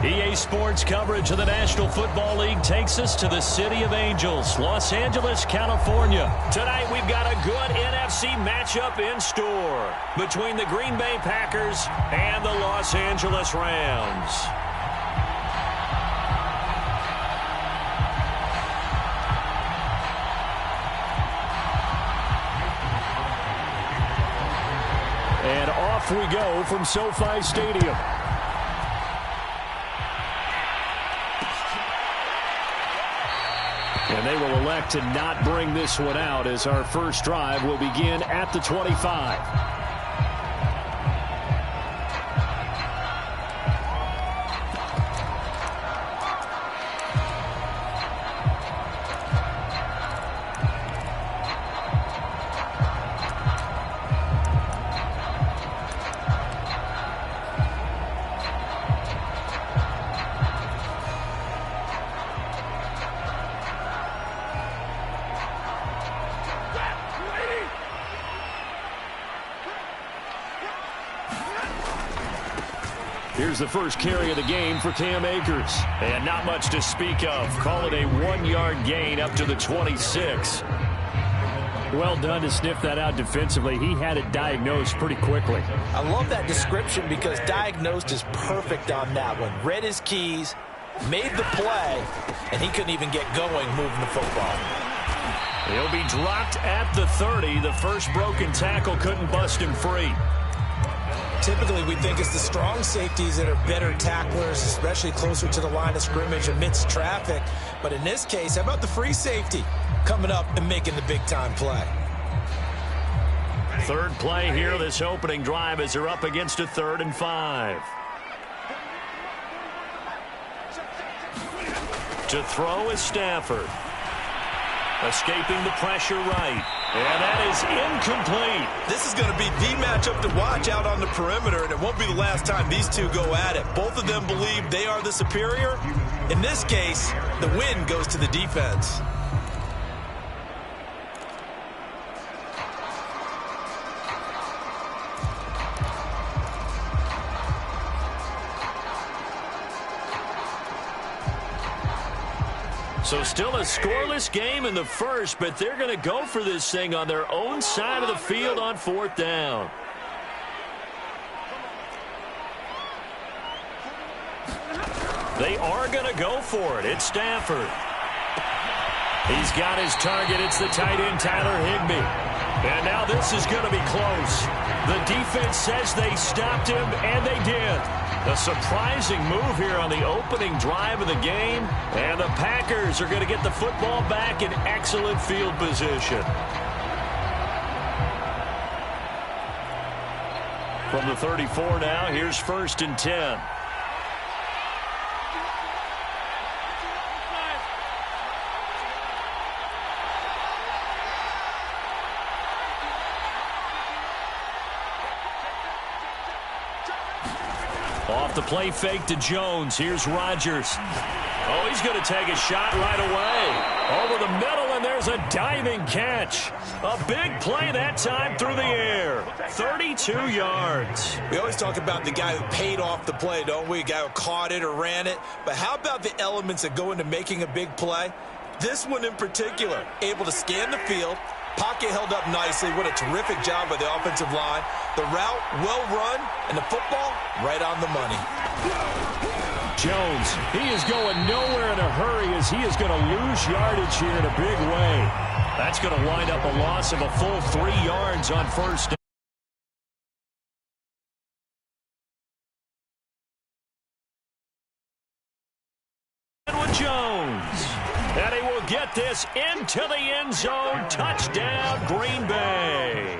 EA Sports coverage of the National Football League takes us to the City of Angels, Los Angeles, California. Tonight we've got a good NFC matchup in store between the Green Bay Packers and the Los Angeles Rams. And off we go from SoFi Stadium. And they will elect to not bring this one out as our first drive will begin at the 25. Here's the first carry of the game for Cam Akers. And not much to speak of. Call it a 1-yard gain up to the 26. Well done to sniff that out defensively. He had it diagnosed pretty quickly. I love that description because diagnosed is perfect on that one. Read his keys, made the play, and he couldn't even get going moving the football. He'll be dropped at the 30. The first broken tackle couldn't bust him free. Typically, we think it's the strong safeties that are better tacklers, especially closer to the line of scrimmage amidst traffic. But in this case, how about the free safety coming up and making the big-time play? Third play here, this opening drive as they're up against a 3rd and 5. To throw is Stafford. Escaping the pressure right. And that is incomplete. This is going to be the matchup to watch out on the perimeter, and it won't be the last time these two go at it. Both of them believe they are the superior. In this case, the win goes to the defense. So still a scoreless game in the first, but they're going to go for this thing on their own side of the field on 4th down. They are going to go for it. It's Stafford. He's got his target. It's the tight end, Tyler Higbee. And now this is going to be close. The defense says they stopped him, and they did. A surprising move here on the opening drive of the game. And the Packers are going to get the football back in excellent field position. From the 34 now, here's 1st and 10. Off the play fake to Jones. Here's Rodgers. Oh, he's going to take a shot right away. Over the middle, and there's a diving catch. A big play that time through the air. 32 yards. We always talk about the guy who paid off the play, don't we? A guy who caught it or ran it. But how about the elements that go into making a big play? This one in particular, able to scan the field. Pocket held up nicely. What a terrific job by the offensive line. The route, well run, and the football, right on the money. Jones, he is going nowhere in a hurry as he is going to lose yardage here in a big way. That's going to wind up a loss of a full 3 yards on 1st down. With Jones. And he will get this into the end zone. Touchdown, Green Bay.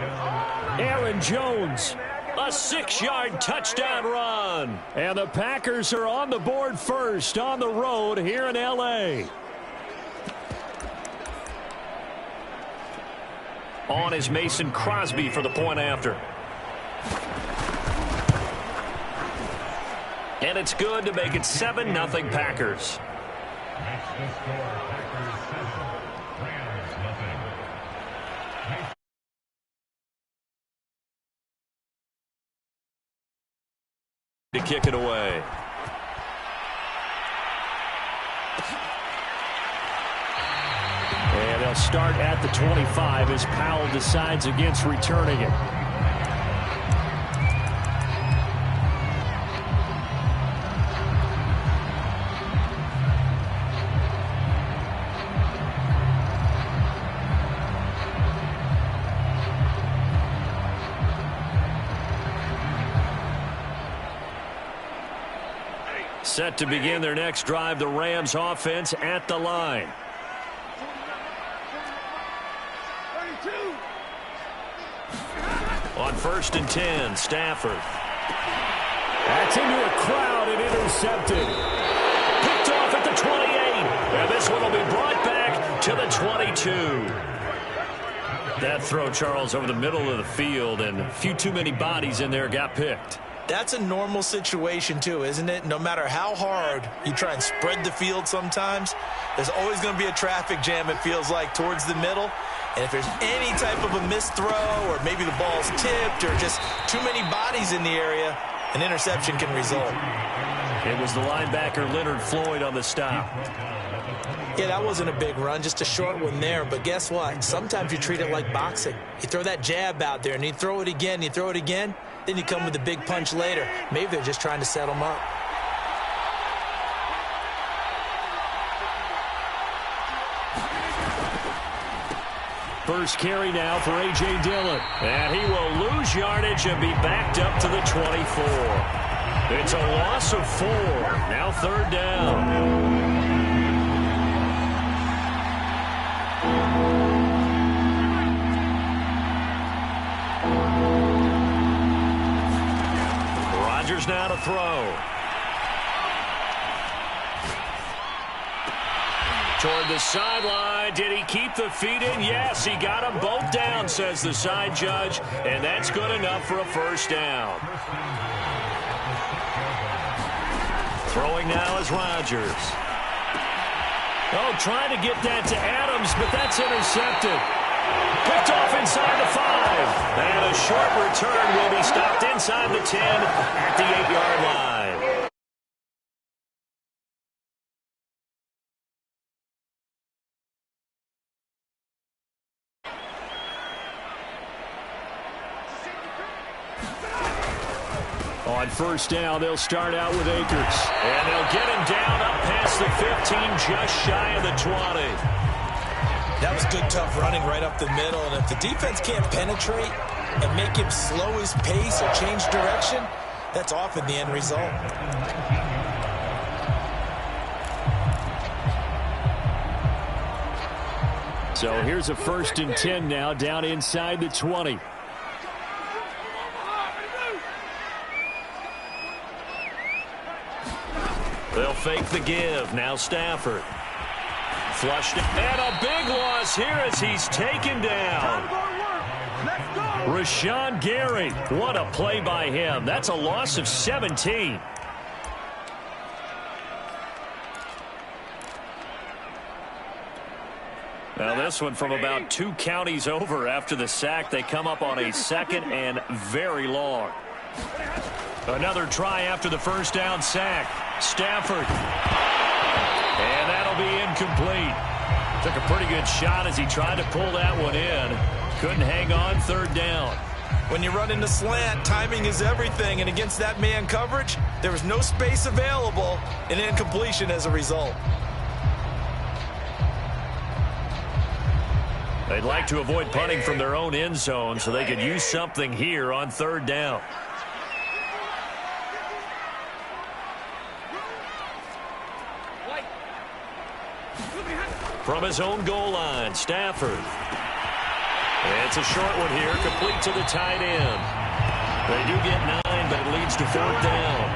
Aaron Jones, a 6-yard touchdown run. And the Packers are on the board first on the road here in L.A. On is Mason Crosby for the point after. And it's good to make it 7-0 Packers. To kick it away. They'll start at the 25 as Powell decides against returning it. Set to begin their next drive, the Rams offense at the line. On 1st and 10, Stafford. That's into a crowd and intercepted. Picked off at the 28. And this one will be brought back to the 22. That throw, Charles, over the middle of the field, and a few too many bodies in there got picked. That's a normal situation, too, isn't it? No matter how hard you try and spread the field sometimes, there's always going to be a traffic jam, it feels like, towards the middle. And if there's any type of a missed throw or maybe the ball's tipped or just too many bodies in the area, an interception can result. It was the linebacker Leonard Floyd on the stop. Yeah, that wasn't a big run, just a short one there. But guess what? Sometimes you treat it like boxing. You throw that jab out there, and you throw it again, you throw it again. Then you come with a big punch later. Maybe they're just trying to set them up. First carry now for A.J. Dillon. And he will lose yardage and be backed up to the 24. It's a loss of 4. Now 3rd down. Rodgers now to throw. Toward the sideline. Did he keep the feet in? Yes, he got them both down, says the side judge. And that's good enough for a 1st down. Throwing now is Rodgers. Oh, trying to get that to Adams, but that's intercepted. Picked off inside the 5. And a short return will be stopped inside the 10 at the 8-yard line. On 1st down, they'll start out with Akers. And they'll get him down up past the 15, just shy of the 20. That was good, tough running right up the middle. And if the defense can't penetrate and make him slow his pace or change direction, that's often the end result. So here's a 1st and 10 now, down inside the 20. They'll fake the give. Now Stafford. Flushed it. And a big loss here as he's taken down. Rashawn Gary. What a play by him. That's a loss of 17. Now this one from about 2 counties over after the sack. They come up on a 2nd and very long. Another try after the 1st down sack. Stafford. And that'll be incomplete. Took a pretty good shot as he tried to pull that one in. Couldn't hang on 3rd down. When you run in the slant, timing is everything. And against that man coverage, there was no space available, and incompletion as a result. They'd like to avoid punting from their own end zone so they could use something here on 3rd down. From his own goal line, Stafford. It's a short one here, complete to the tight end. They do get 9, but it leads to 4th down.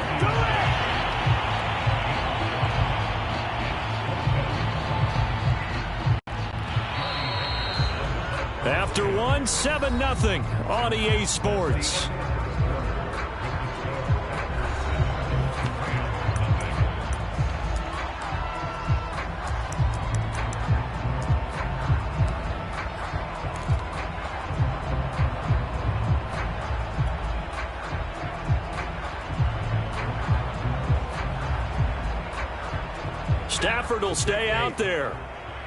After 1, 7-0 on EA Sports. Stafford will stay out there.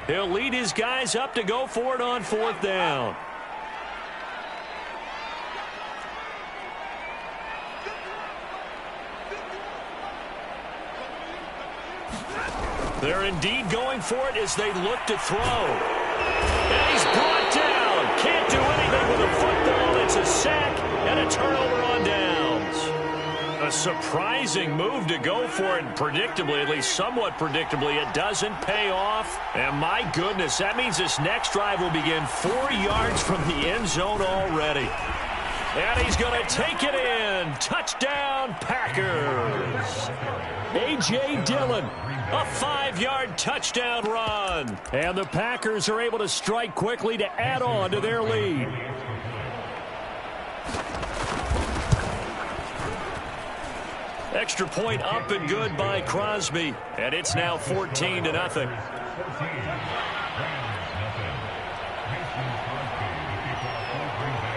He'll lead his guys up to go for it on 4th down. They're indeed going for it as they look to throw. And he's brought down. Can't do anything with a football. It's a sack and a turnover on downs. A surprising move to go for it. Predictably, at least somewhat predictably, it doesn't pay off. And my goodness, that means this next drive will begin 4 yards from the end zone already. And he's going to take it in. Touchdown, Packers. A.J. Dillon, a 5-yard touchdown run. And the Packers are able to strike quickly to add on to their lead. Extra point up and good by Crosby. And it's now 14-0.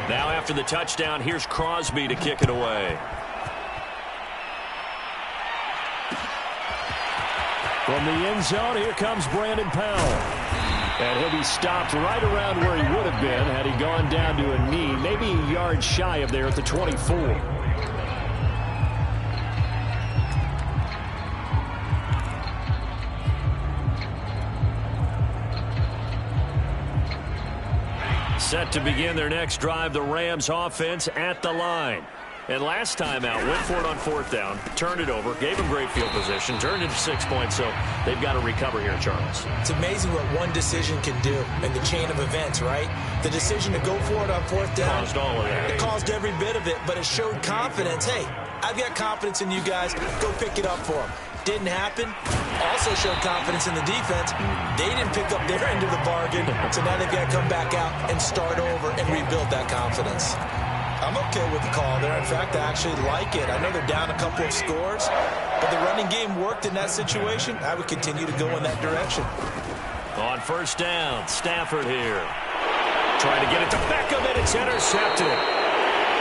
Now after the touchdown, here's Crosby to kick it away. From the end zone, here comes Brandon Powell. And he'll be stopped right around where he would have been had he gone down to a knee, maybe a yard shy of there at the 24. Set to begin their next drive, the Rams offense at the line. And last time out, went for it on 4th down, turned it over, gave them great field position, turned it to 6 points, so they've got to recover here, Charles. It's amazing what one decision can do in the chain of events, right? The decision to go for it on 4th down. Caused all of that. It caused every bit of it, but it showed confidence. Hey, I've got confidence in you guys. Go pick it up for them. Didn't happen. Also showed confidence in the defense. They didn't pick up their end of the bargain, so now they've got to come back out and start over and rebuild that confidence. I'm okay with the call there. In fact, I actually like it. I know they're down a couple of scores, but the running game worked in that situation. I would continue to go in that direction. On 1st down, Stafford here. Trying to get it to Beckham, and it's intercepted.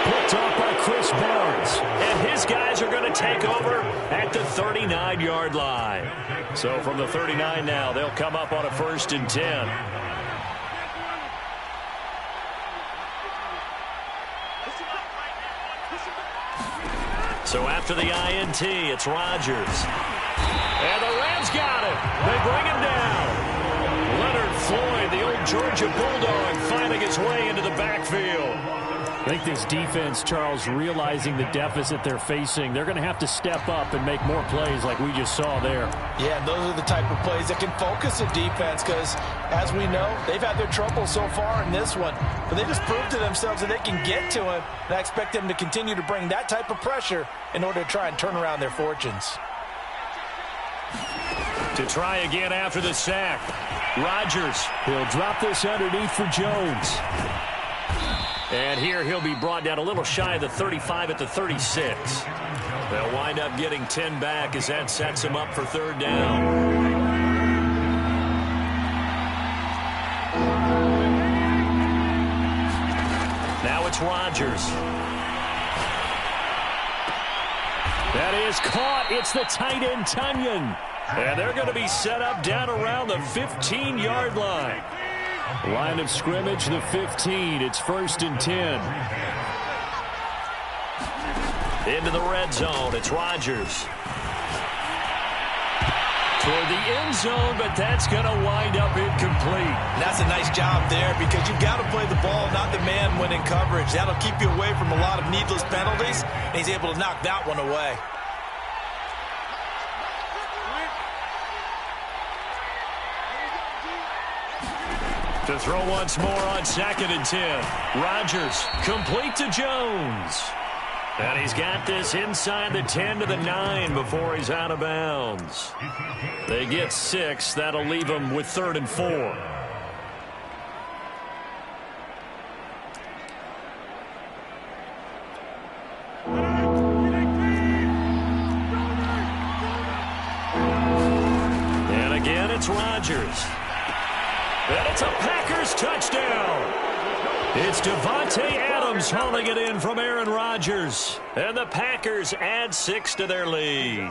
Picked off by Chris Barnes. And his guys are going to take over at the 39-yard line. So from the 39 now, they'll come up on a 1st and 10. So after the INT, it's Rodgers. And the Rams got him. They bring him down. Leonard Floyd, the old Georgia Bulldog, finding his way into the backfield. I think this defense, Charles, realizing the deficit they're facing, they're going to have to step up and make more plays like we just saw there. Yeah, and those are the type of plays that can focus a defense because, as we know, they've had their trouble so far in this one. But they just proved to themselves that they can get to him, and I expect them to continue to bring that type of pressure in order to try and turn around their fortunes. To try again after the sack, Rodgers. He'll drop this underneath for Jones. And here he'll be brought down a little shy of the 35 at the 36. They'll wind up getting 10 back as that sets him up for 3rd down. Now it's Rodgers. That is caught. It's the tight end, Tunyon. And they're going to be set up down around the 15-yard line. Line of scrimmage, the 15. It's 1st and 10. Into the red zone. It's Rodgers. Toward the end zone, but that's going to wind up incomplete. And that's a nice job there because you've got to play the ball, not the man when in coverage. That'll keep you away from a lot of needless penalties, and he's able to knock that one away. To throw once more on 2nd and 10. Rodgers complete to Jones. And he's got this inside the 10 to the 9 before he's out of bounds. They get 6. That'll leave them with 3rd and 4. And again, it's Rodgers. And it's a Packers touchdown. It's Devontae Adams hauling it in from Aaron Rodgers. And the Packers add 6 to their lead.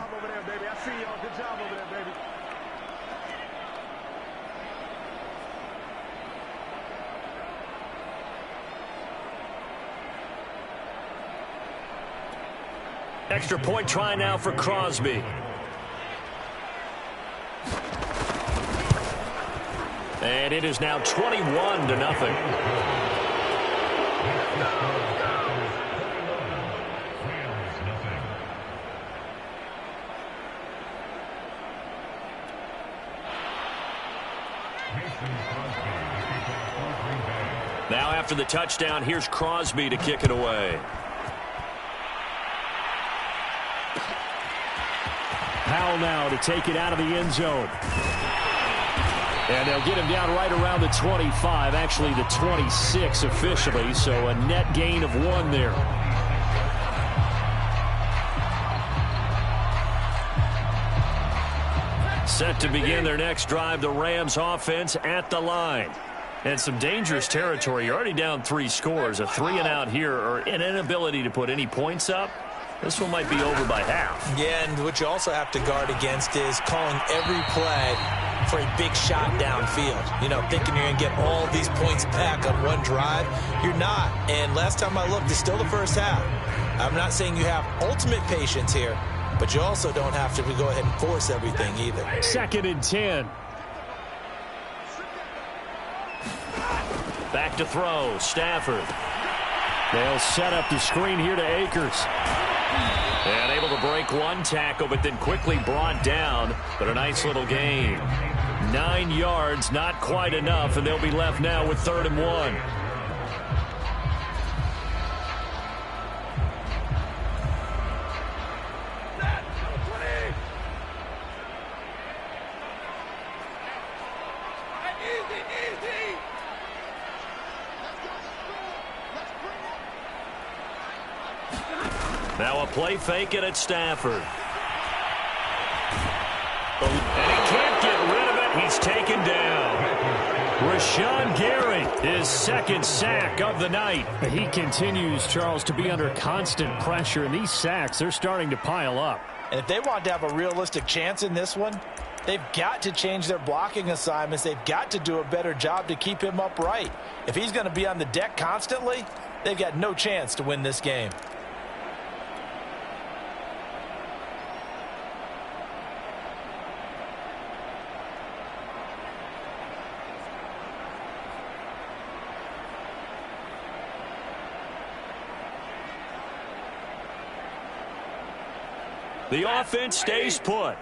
Extra point try now for Crosby. And it is now 21-0. Now after the touchdown, here's Crosby to kick it away. Powell now to take it out of the end zone. And they'll get him down right around the 25, actually the 26 officially, so a net gain of 1 there. Set to begin their next drive, the Rams offense at the line. And some dangerous territory. You're already down 3 scores. A 3-and-out here, or an inability to put any points up. This one might be over by half. Yeah, and what you also have to guard against is calling every play for a big shot downfield. You know, thinking you're going to get all these points back on one drive. You're not. And last time I looked, it's still the first half. I'm not saying you have ultimate patience here, but you also don't have to go ahead and force everything either. 2nd and 10. Back to throw, Stafford. They'll set up the screen here to Akers. And able to break 1 tackle, but then quickly brought down. But a nice little gain. 9 yards, not quite enough, and they'll be left now with 3rd and 1. Now a play fake it at Stafford. And he can't get rid of it. He's taken down. Rashawn Gary, his 2nd sack of the night. He continues, Charles, to be under constant pressure, and these sacks, they're starting to pile up. And if they want to have a realistic chance in this one, they've got to change their blocking assignments. They've got to do a better job to keep him upright. If he's going to be on the deck constantly, they've got no chance to win this game. The offense stays put.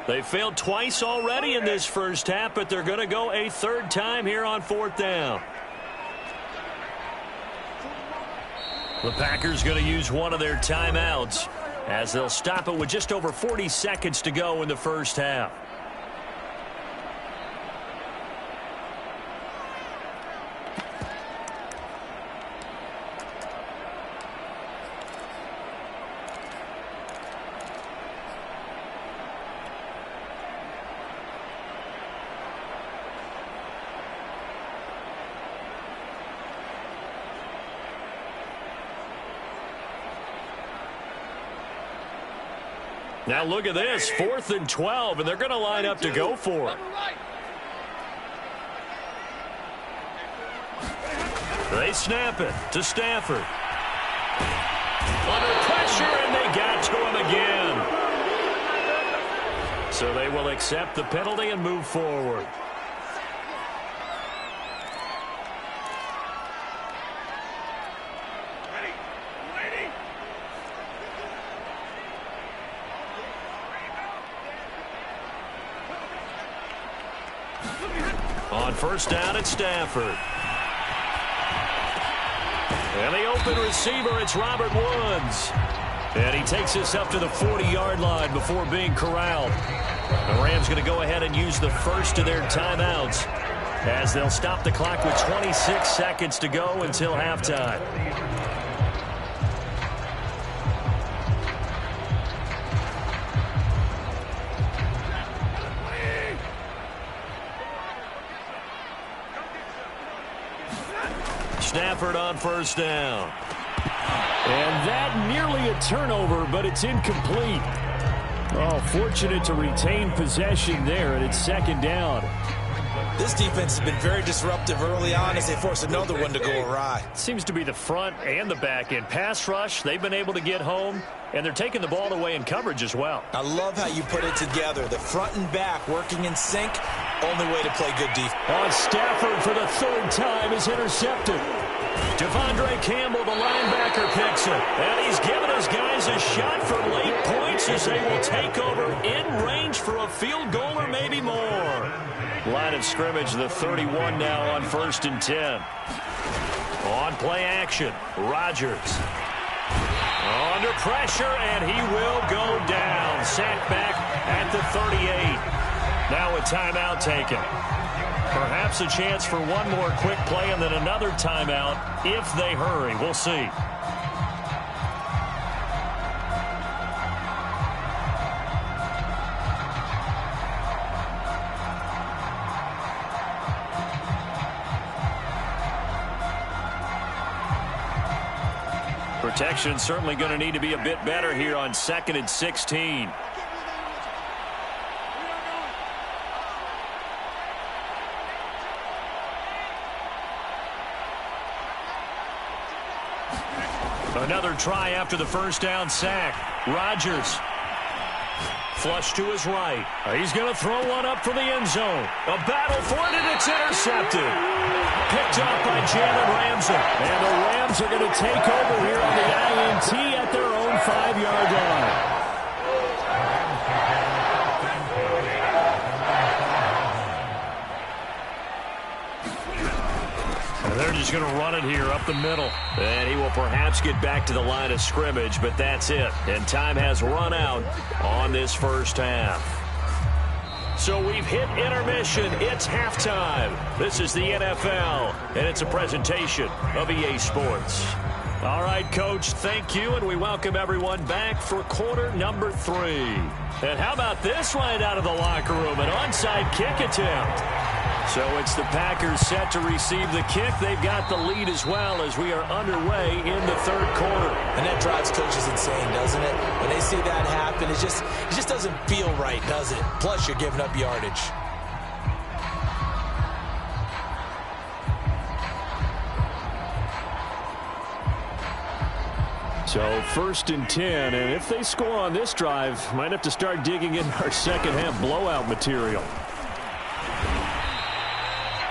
They failed twice already in this first half, but they're going to go a 3rd time here on 4th down. The Packers going to use one of their timeouts as they'll stop it with just over 40 seconds to go in the first half. Now look at this, 4th and 12, and they're going to line up to go for it. They snap it to Stafford. Under pressure, and they got to him again. So they will accept the penalty and move forward. On 1st down at Stafford. And the open receiver, it's Robert Woods. And he takes us up to the 40-yard line before being corralled. The Rams going to go ahead and use the first of their timeouts as they'll stop the clock with 26 seconds to go until halftime. Stafford on 1st down. And that nearly a turnover, but it's incomplete. Oh, fortunate to retain possession there, and it's 2nd down. This defense has been very disruptive early on as they force another one to go awry. Seems to be the front and the back end. Pass rush, they've been able to get home, and they're taking the ball away in coverage as well. I love how you put it together. The front and back working in sync, only way to play good defense. On Stafford for the third time is intercepted. Devondre Campbell, the linebacker, picks it. And he's given his guys a shot for late points as they will take over in range for a field goal or maybe more. Line of scrimmage, the 31 now on 1st and 10. On play action, Rodgers. Under pressure, and he will go down. Sacked back at the 38. Now a timeout taken. Perhaps a chance for one more quick play and then another timeout if they hurry. We'll see. Protection certainly going to need to be a bit better here on 2nd and 16. Another try after the first down sack. Rodgers. Flush to his right. He's going to throw one up for the end zone. A battle for it, and it's intercepted. Picked up by Jalen Ramsey. And the Rams are going to take over here on the INT at their own 5-yard line. They're just going to run it here up the middle. And he will perhaps get back to the line of scrimmage, but that's it. And time has run out on this first half. So we've hit intermission. It's halftime. This is the NFL, and it's a presentation of EA Sports. All right, Coach, thank you, and we welcome everyone back for quarter number 3. And how about this right out of the locker room, an onside kick attempt. So it's the Packers set to receive the kick. They've got the lead as well as we are underway in the third quarter. And that drives coaches insane, doesn't it? When they see that happen, it just doesn't feel right, does it? Plus, you're giving up yardage. So 1st and 10, and if they score on this drive, might have to start digging in our second half blowout material.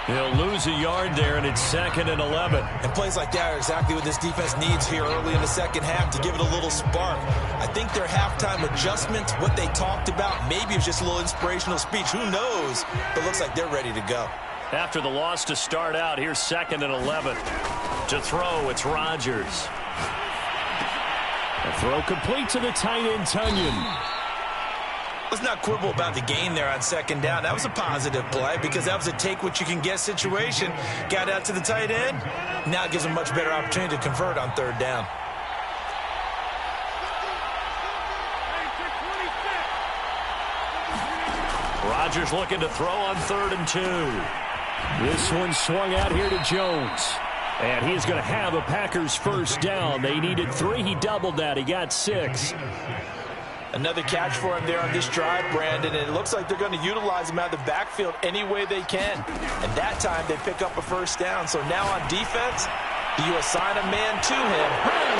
He'll lose a yard there, and it's 2nd and 11. And plays like that are exactly what this defense needs here early in the second half to give it a little spark. I think their halftime adjustment, what they talked about, maybe it was just a little inspirational speech. Who knows? But looks like they're ready to go. After the loss to start out, here's 2nd and 11. To throw, it's Rodgers. A throw complete to the tight end, Tunyon. Let's not quibble about the gain there on 2nd down. That was a positive play because that was a take-what-you-can-get situation. Got out to the tight end. Now it gives them a much better opportunity to convert on 3rd down. Rodgers looking to throw on 3rd and 2. This one swung out here to Jones. And he's going to have a Packers first down. They needed 3. He doubled that. He got 6. Another catch for him there on this drive, Brandon, and it looks like they're going to utilize him out of the backfield any way they can. And that time they pick up a first down. So now on defense, do you assign a man to him?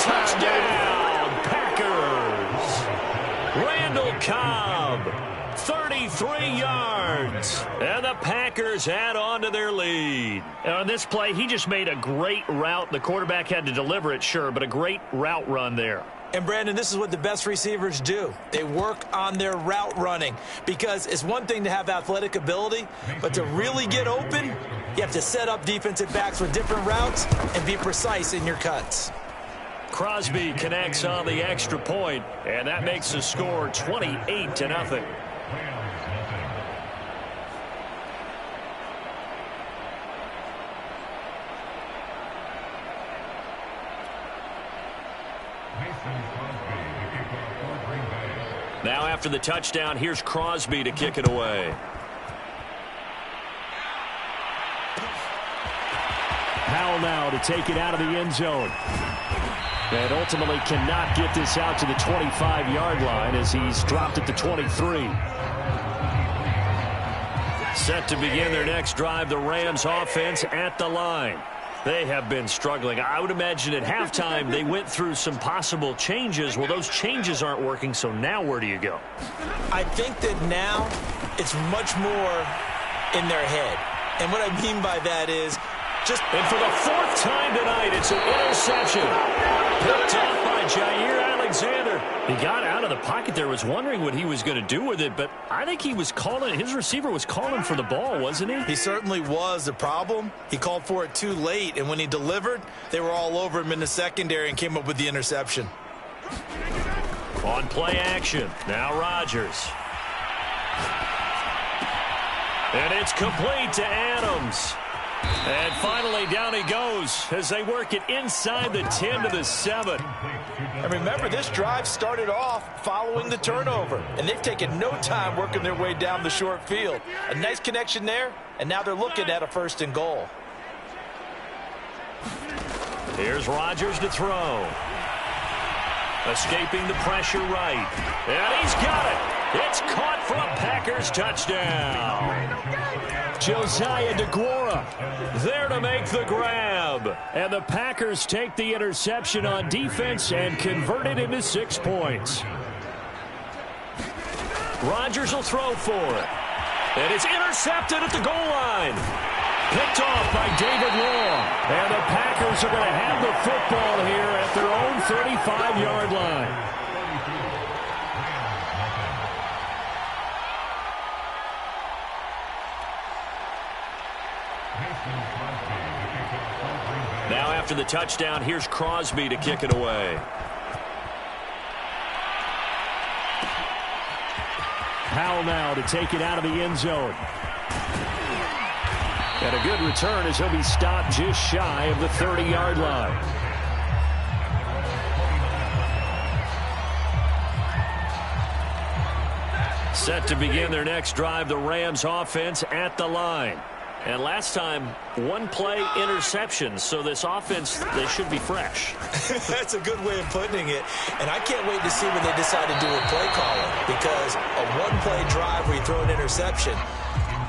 Touchdown, Packers. Randall Cobb, 33 yards. And the Packers add on to their lead. And on this play, he just made a great route. The quarterback had to deliver it, sure, but a great route run there. And, Brandon, this is what the best receivers do. They work on their route running because it's one thing to have athletic ability, but to really get open, you have to set up defensive backs with different routes and be precise in your cuts. Crosby connects on the extra point, and that makes the score 28-0. Now after the touchdown, here's Crosby to kick it away. Powell now to take it out of the end zone. And ultimately cannot get this out to the 25-yard line as he's dropped at the 23. Set to begin their next drive, the Rams offense at the line. They have been struggling. I would imagine at halftime they went through some possible changes. Well, those changes aren't working, so now where do you go? I think that now it's much more in their head. And what I mean by that is just... And for the fourth time tonight, it's an interception. Picked off by Jair Alexander. He got out of the pocket there, was wondering what he was going to do with it, but I think he was calling, his receiver was calling for the ball, wasn't he? He certainly was. The problem, he called for it too late, and when he delivered, they were all over him in the secondary and came up with the interception. On play action, now Rodgers. And it's complete to Adams. And finally, down he goes as they work it inside the 10 to the 7. And remember, this drive started off following the turnover, and they've taken no time working their way down the short field. A nice connection there, and now they're looking at a 1st and goal. Here's Rodgers to throw. Escaping the pressure right. And he's got it. It's caught for a Packers touchdown. Josiah DeGuara there to make the grab. And the Packers take the interception on defense and convert it into 6 points. Rodgers will throw for it. And it's intercepted at the goal line. Picked off by David Long. And the Packers are going to have the football here at their own 35-yard line. Now after the touchdown, here's Crosby to kick it away. Powell now to take it out of the end zone. And a good return as he'll be stopped just shy of the 30-yard line. Set to begin their next drive, the Rams offense at the line. And last time, 1-play interception, so this offense, they should be fresh. That's a good way of putting it. And I can't wait to see when they decide to do a play caller, because a 1-play drive where you throw an interception,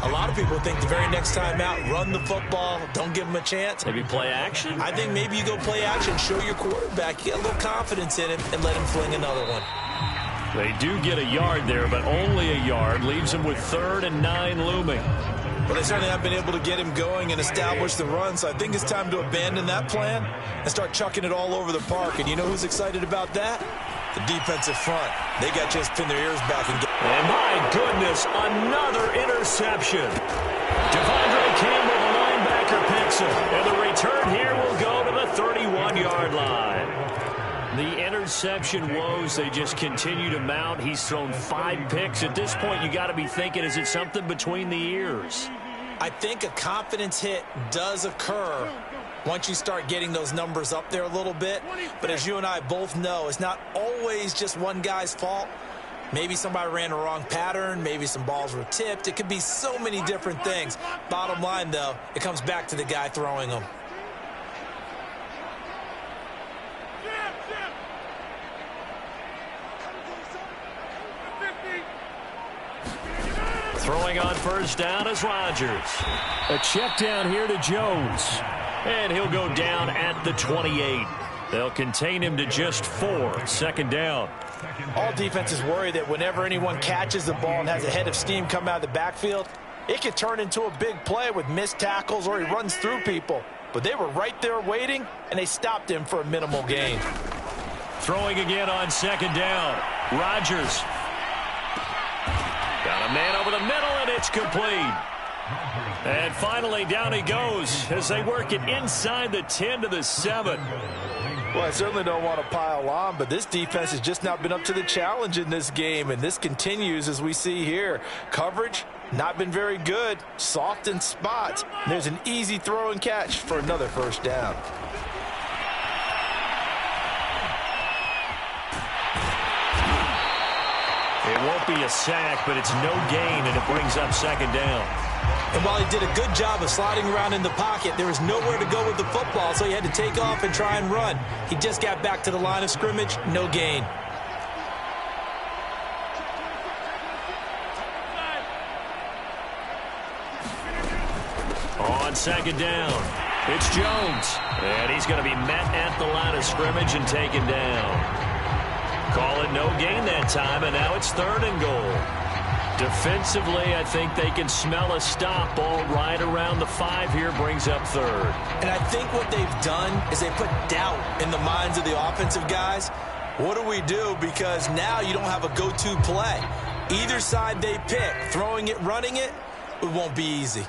a lot of people think the very next time out, run the football, don't give them a chance. Maybe play action? I think maybe you go play action, show your quarterback, get a little confidence in him, and let him fling another one. They do get a yard there, but only a yard. Leaves them with 3rd and 9 looming. Well, they certainly have been able to get him going and establish the run, so I think it's time to abandon that plan and start chucking it all over the park. And you know who's excited about that? The defensive front. They got a chance to pin their ears back and get... And my goodness, another interception. Devondre Campbell, the linebacker, picks it. And the return here will go to the 31-yard line. The interception woes, they just continue to mount. He's thrown 5 picks. At this point, you got to be thinking, is it something between the ears? I think a confidence hit does occur once you start getting those numbers up there a little bit. But as you and I both know, it's not always just one guy's fault. Maybe somebody ran a wrong pattern. Maybe some balls were tipped. It could be so many different things. Bottom line, though, it comes back to the guy throwing them. Throwing on 1st down is Rodgers. A check down here to Jones. And he'll go down at the 28. They'll contain him to just 4. 2nd down. All defenses worry that whenever anyone catches the ball and has a head of steam come out of the backfield, it could turn into a big play with missed tackles or he runs through people. But they were right there waiting, and they stopped him for a minimal gain. Throwing again on 2nd down. Rodgers. Got a man over the middle, and it's complete. And finally, down he goes as they work it inside the 10 to the 7. Well, I certainly don't want to pile on, but this defense has just not been up to the challenge in this game, and this continues as we see here. Coverage, not been very good, soft in spots. And there's an easy throw and catch for another 1st down. It won't be a sack, but it's no gain, and it brings up 2nd down. And while he did a good job of sliding around in the pocket, there was nowhere to go with the football, so he had to take off and try and run. He just got back to the line of scrimmage, no gain. second down. It's Jones, and he's going to be met at the line of scrimmage and taken down. Call it no gain that time, and now it's 3rd and goal. Defensively, I think they can smell a stop. Ball right around the 5 here, brings up 3rd. And I think what they've done is they put doubt in the minds of the offensive guys. What do we do? Because now you don't have a go-to play. Either side they pick, throwing it, running it, it won't be easy.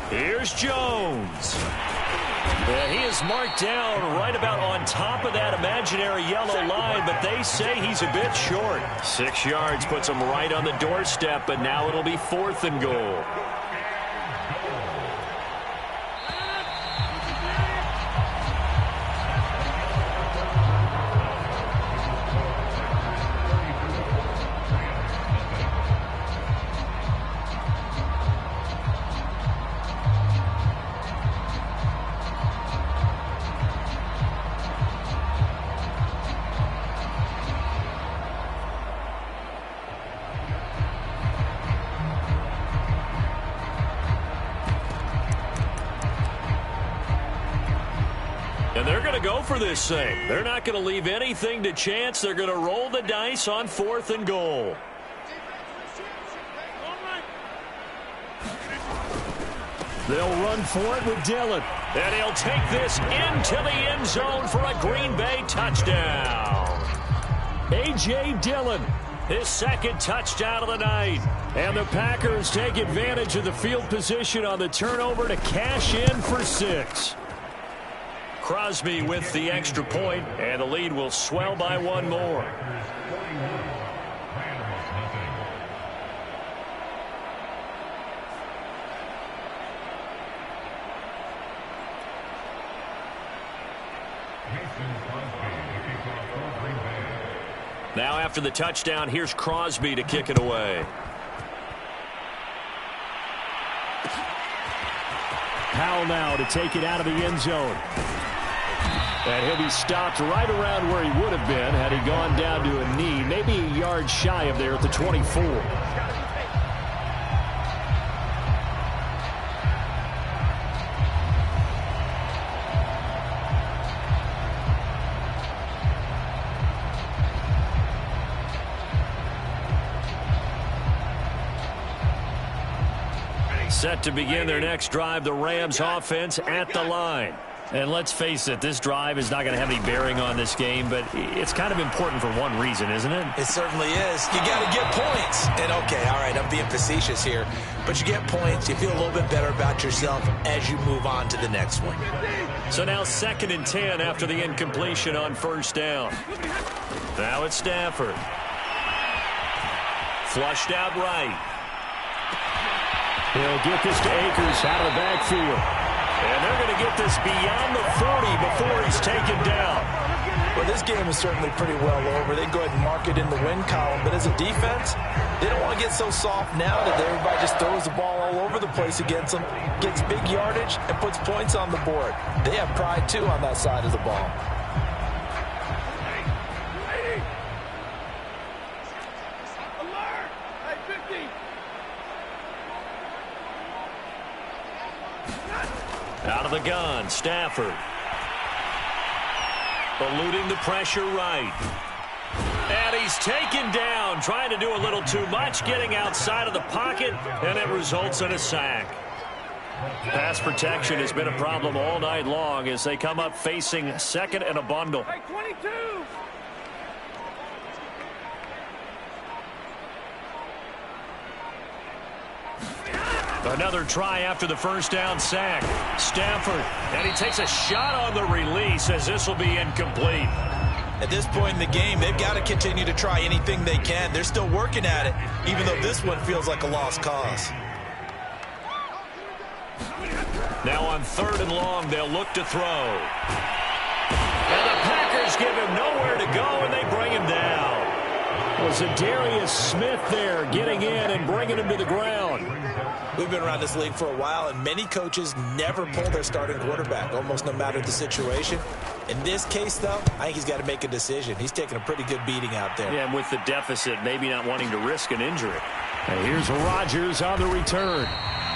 Here's Jones. Yeah, he is marked down right about on top of that imaginary yellow line, but they say he's a bit short. 6 yards puts him right on the doorstep, but now it'll be 4th and goal. And they're going to go for this thing. They're not going to leave anything to chance. They're going to roll the dice on 4th and goal. They'll run for it with Dillon. And he'll take this into the end zone for a Green Bay touchdown. A.J. Dillon, his 2nd touchdown of the night. And the Packers take advantage of the field position on the turnover to cash in for 6. Crosby with the extra point, and the lead will swell by 1 more. Now after the touchdown, here's Crosby to kick it away. Powell now to take it out of the end zone. And he'll be stopped right around where he would have been had he gone down to a knee, maybe a yard shy of there at the 24. Set to begin their next drive, the Rams offense at the line. And let's face it, this drive is not going to have any bearing on this game, but it's kind of important for one reason, isn't it? It certainly is. You got to get points. And, okay, all right, I'm being facetious here. But you get points, you feel a little bit better about yourself as you move on to the next one. So now 2nd and 10 after the incompletion on 1st down. Now it's Stafford. Flushed out right. He'll get this to Akers out of the backfield. And they're going to get this beyond the 40 before he's taken down. Well, this game is certainly pretty well over. They go ahead and mark it in the win column. But as a defense, they don't want to get so soft now that everybody just throws the ball all over the place against them, gets big yardage, and puts points on the board. They have pride, too, on that side of the ball. Out of the gun, Stafford. Eluding the pressure right. And he's taken down, trying to do a little too much, getting outside of the pocket, and it results in a sack. Pass protection has been a problem all night long as they come up facing 2nd and a bundle. Hey, 22! Another try after the 1st down sack. Stafford, and he takes a shot on the release as this will be incomplete. At this point in the game, they've got to continue to try anything they can. They're still working at it, even though this one feels like a lost cause. Now on 3rd and long, they'll look to throw. And the Packers give him nowhere to go, and they bring him down. Was Darius Smith there getting in and bringing him to the ground. We've been around this league for a while, and many coaches never pull their starting quarterback, almost no matter the situation. In this case, though, I think he's got to make a decision. He's taking a pretty good beating out there. Yeah, and with the deficit, maybe not wanting to risk an injury. And here's Rodgers on the return.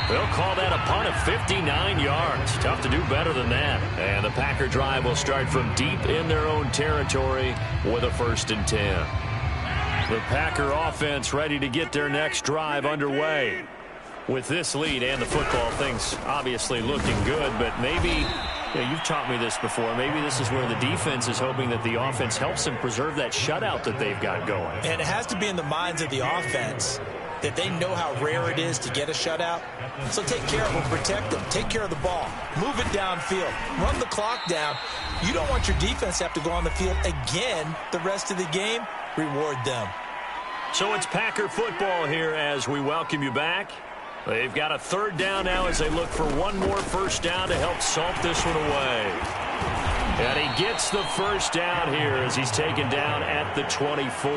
They'll call that a punt of 59 yards. Tough to do better than that. And the Packer drive will start from deep in their own territory with a 1st and 10. The Packer offense ready to get their next drive underway. With this lead and the football, things obviously looking good, but maybe, you've taught me this before, maybe this is where the defense is hoping that the offense helps them preserve that shutout that they've got going. And it has to be in the minds of the offense that they know how rare it is to get a shutout. So take care of them, protect them, take care of the ball, move it downfield, run the clock down. You don't want your defense to have to go on the field again the rest of the game. Reward them. So it's Packer football here as we welcome you back. They've got a 3rd down now as they look for one more 1st down to help salt this one away. And he gets the 1st down here as he's taken down at the 24.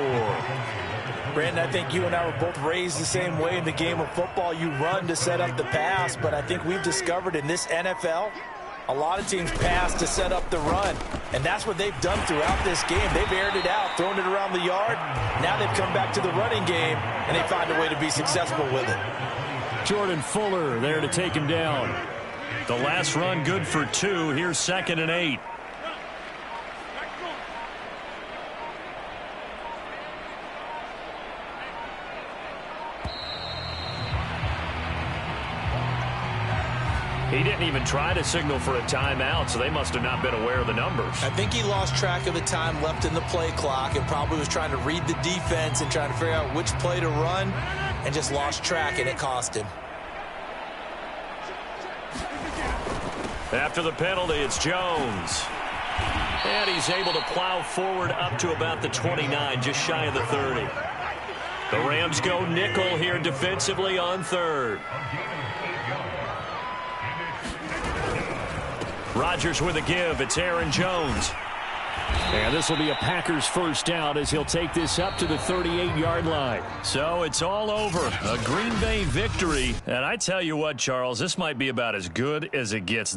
Brandon, I think you and I were both raised the same way in the game of football. You run to set up the pass, but I think we've discovered in this NFL, a lot of teams pass to set up the run, and that's what they've done throughout this game. They've aired it out, thrown it around the yard. Now they've come back to the running game, and they find a way to be successful with it. Jordan Fuller there to take him down. The last run good for 2. Here's 2nd and 8. He didn't even try to signal for a timeout, so they must have not been aware of the numbers. I think he lost track of the time left in the play clock and probably was trying to read the defense and trying to figure out which play to run and just lost track, and it cost him. After the penalty, it's Jones. And he's able to plow forward up to about the 29, just shy of the 30. The Rams go nickel here defensively on 3rd. Rodgers with a give. It's Aaron Jones. And this will be a Packers 1st down as he'll take this up to the 38-yard line. So it's all over. A Green Bay victory. And I tell you what, Charles, this might be about as good as it gets.